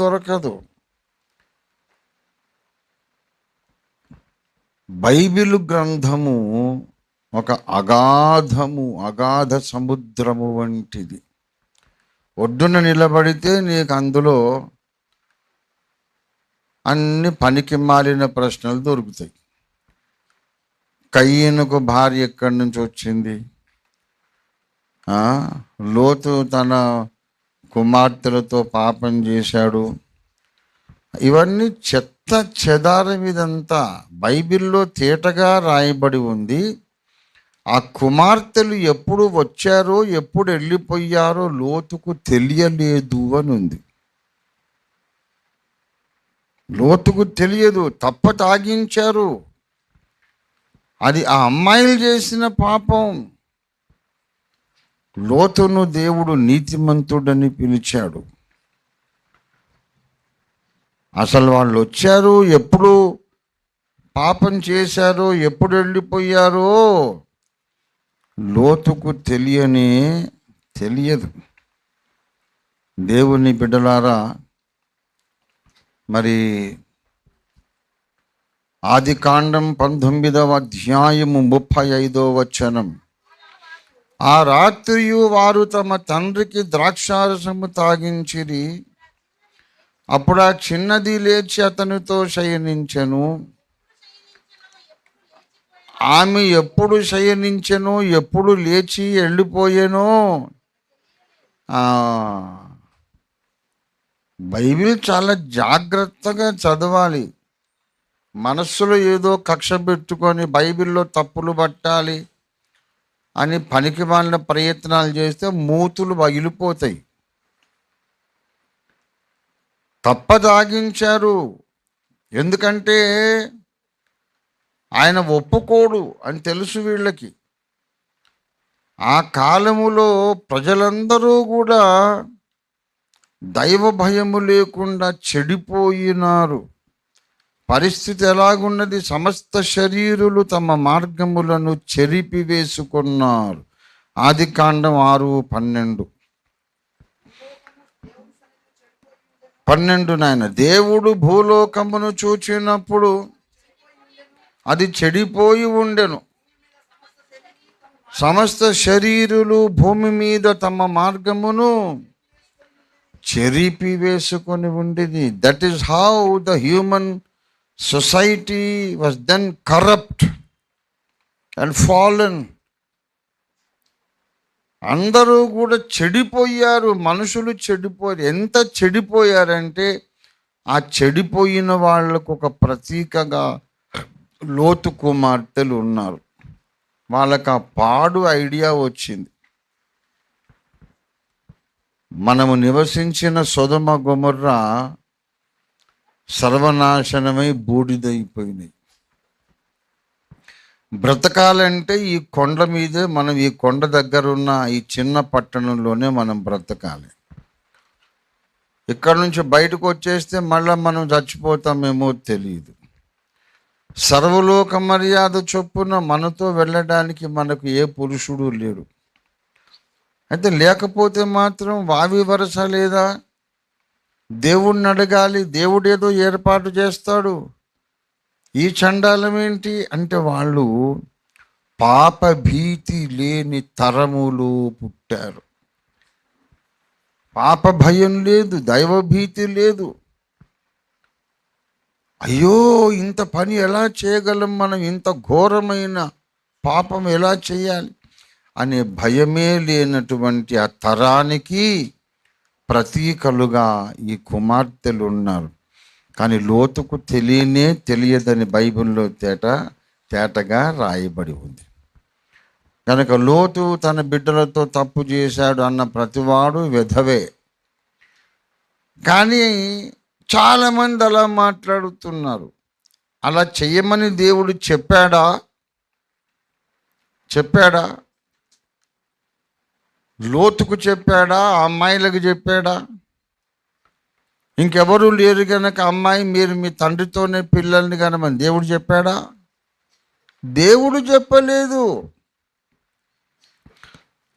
దొరకదు. బైబిల్ గ్రంథము ఒక అగాధ సముద్రము వంటిది. ఒడ్డున నిలబడితే నీకు అందులో అన్ని పనికి మాలిన ప్రశ్నలు దొరుకుతాయి. కయ్యనుకు భార్య ఎక్కడి నుంచి వచ్చింది? లోతు తన కుమార్తెలతో పాపం చేశాడు. ఇవన్నీ చెత్త చెదారం. ఇదంతా బైబిల్లో తేటగా రాయబడి ఉంది. ఆ కుమార్తెలు ఎప్పుడు వచ్చారో ఎప్పుడు వెళ్ళిపోయారో లోతుకు తెలియలేదు అని ఉంది. లోతుకు తెలియదు. తప్ప తాగించారు. అది ఆ అమ్మాయిలు చేసిన పాపం. లోతును దేవుడు నీతిమంతుడని పిలిచాడు. అసలు వాళ్ళు వచ్చారు, ఎప్పుడు పాపం చేశారో, ఎప్పుడు వెళ్ళిపోయారో లోతుకు తెలియదు. దేవుని బిడ్డలారా, మరి ఆదికాండం 19వ అధ్యాయము 35వ వచనం. ఆ రాత్రియు వారు తమ తండ్రికి ద్రాక్షారసము తాగించిరి. అప్పుడు ఆ చిన్నది లేచి అతనితో శయనించెను. ఆమె ఎప్పుడు శయనించెనో, ఎప్పుడు లేచి వెళ్ళిపోయేనో. బైబిల్ చాలా జాగ్రత్తగా చదవాలి. మనస్సులో ఏదో కక్ష పెట్టుకొని బైబిల్లో తప్పులు పట్టాలి అని పనికి మాలిన ప్రయత్నాలు చేస్తే మూతులు పగిలిపోతాయి. తప్పదాగించారు. ఎందుకంటే ఆయన ఒప్పుకోడు అని తెలుసు వీళ్ళకి. ఆ కాలములో ప్రజలందరూ కూడా దైవ భయము లేకుండా చెడిపోయినారు. పరిస్థితి ఎలాగున్నది? సమస్త శరీరులు తమ మార్గములను చెరిపివేసుకున్నారు. ఆదికాండం 6:12 నాయన. దేవుడు భూలోకమును చూచినప్పుడు అది చెడిపోయి ఉండెను. సమస్త శరీరులు భూమి మీద తమ మార్గమును చెరిపివేసుకొని ఉండేది. That is how the human society was then corrupt and fallen. అందరూ కూడా చెడిపోయారు. మనుషులు చెడిపోయారు. ఎంత చెడిపోయారంటే ఆ చెడిపోయిన వాళ్లకు ఒక ప్రతీకగా లోతు కుమార్తెలు ఉన్నారు. వాళ్ళకి ఆ పాడు ఐడియా వచ్చింది. మనము నివసించిన సొదొమ గొమొర్రా సర్వనాశనమై బూడిదైపోయినాయి. బ్రతకాలంటే ఈ కొండ మీదే మనం, ఈ కొండ దగ్గర ఉన్న ఈ చిన్న పట్టణంలోనే మనం బ్రతకాలి. ఇక్కడ నుంచి బయటకు వచ్చేస్తే మళ్ళీ మనం చచ్చిపోతామేమో తెలియదు. సర్వలోక మర్యాద చొప్పున మనతో వెళ్ళడానికి మనకు ఏ పురుషుడు లేడు. అయితే లేకపోతే మాత్రం వావి వరస లేదా? దేవుణ్ణి అడగాలి. దేవుడు ఏదో ఏర్పాటు చేస్తాడు. ఈ చండాలం ఏంటి అంటే వాళ్ళు పాప భీతి లేని తరములు పుట్టారు. పాప భయం లేదు, దైవ భీతి లేదు. అయ్యో, ఇంత పని ఎలా చేయగలం మనం? ఇంత ఘోరమైన పాపం ఎలా చేయాలి అనే భయమే లేనటువంటి ఆ తరానికి ప్రతీకలుగా ఈ కుమార్తెలు ఉన్నారు. కానీ లోతుకు తెలియదని బైబిల్లో తేటగా రాయబడి ఉంది. కనుక లోతు తన బిడ్డలతో తప్పు చేశాడు అన్న ప్రతివాడు విధవే. కానీ చాలామంది అలా మాట్లాడుతున్నారు. అలా చెయ్యమని దేవుడు చెప్పాడా? లోతుకు చెప్పాడా? అమ్మాయిలకు చెప్పాడా? ఇంకెవరూ లేరు కనుక అమ్మాయి మీరు మీ తండ్రితోనే పిల్లల్ని కనమని దేవుడు చెప్పాడా? దేవుడు చెప్పలేదు.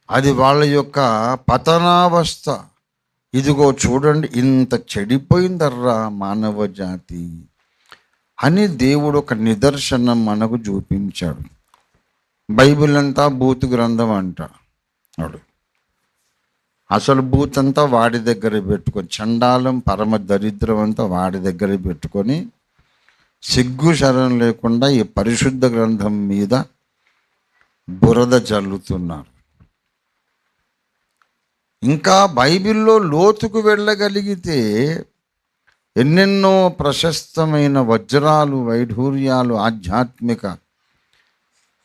అది వాళ్ళ యొక్క పతనావస్థ. ఇదిగో చూడండి ఇంత చెడిపోయిందర్రా మానవ జాతి అని దేవుడు ఒక నిదర్శనం మనకు చూపించాడు. బైబిల్ అంతా బూతు గ్రంథం అంటాడు. అసలు బూత్ అంతా వాడి దగ్గర పెట్టుకొని, చండాలం పరమ దరిద్రం అంతా వాడి దగ్గర పెట్టుకొని, సిగ్గు శరం లేకుండా ఈ పరిశుద్ధ గ్రంథం మీద బురద చల్లుతున్నారు. ఇంకా బైబిల్లో లోతుకు వెళ్ళగలిగితే ఎన్నెన్నో ప్రశస్తమైన వజ్రాలు, వైఢూర్యాలు, ఆధ్యాత్మిక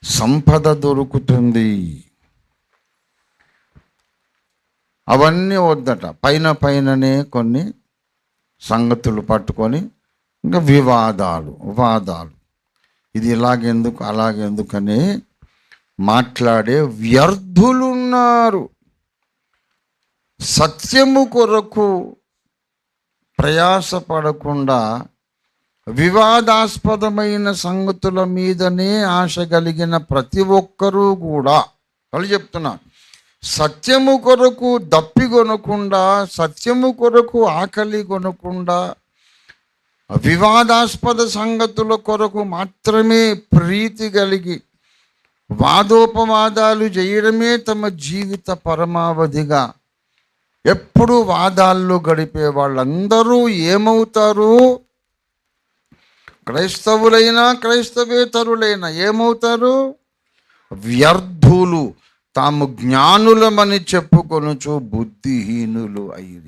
సంపద దొరుకుతుంది. అవన్నీ వద్దట, పైననే కొన్ని సంగతులు పట్టుకొని ఇంకా వాదాలు ఇది ఇలాగెందుకు అలాగెందుకని మాట్లాడే వ్యర్థులున్నారు. సత్యము కొరకు ప్రయాసపడకుండా వివాదాస్పదమైన సంగతుల మీదనే ఆశ కలిగిన ప్రతి ఒక్కరూ కూడా, వాళ్ళు చెప్తున్నారు, సత్యము కొరకు దప్పిగొనకుండా, సత్యము కొరకు ఆకలి కొనకుండా, వివాదాస్పద సంగతుల కొరకు మాత్రమే ప్రీతి కలిగి వాదోపవాదాలు చేయడమే తమ జీవిత పరమావధిగా ఎప్పుడు వాదాల్లో గడిపే వాళ్ళందరూ ఏమవుతారు? క్రైస్తవులైనా క్రైస్తవేతరులైనా ఏమవుతారు? వ్యర్థులు, తాము జ్ఞానులమని చెప్పుకొనుచు బుద్ధిహీనులు అయ్యి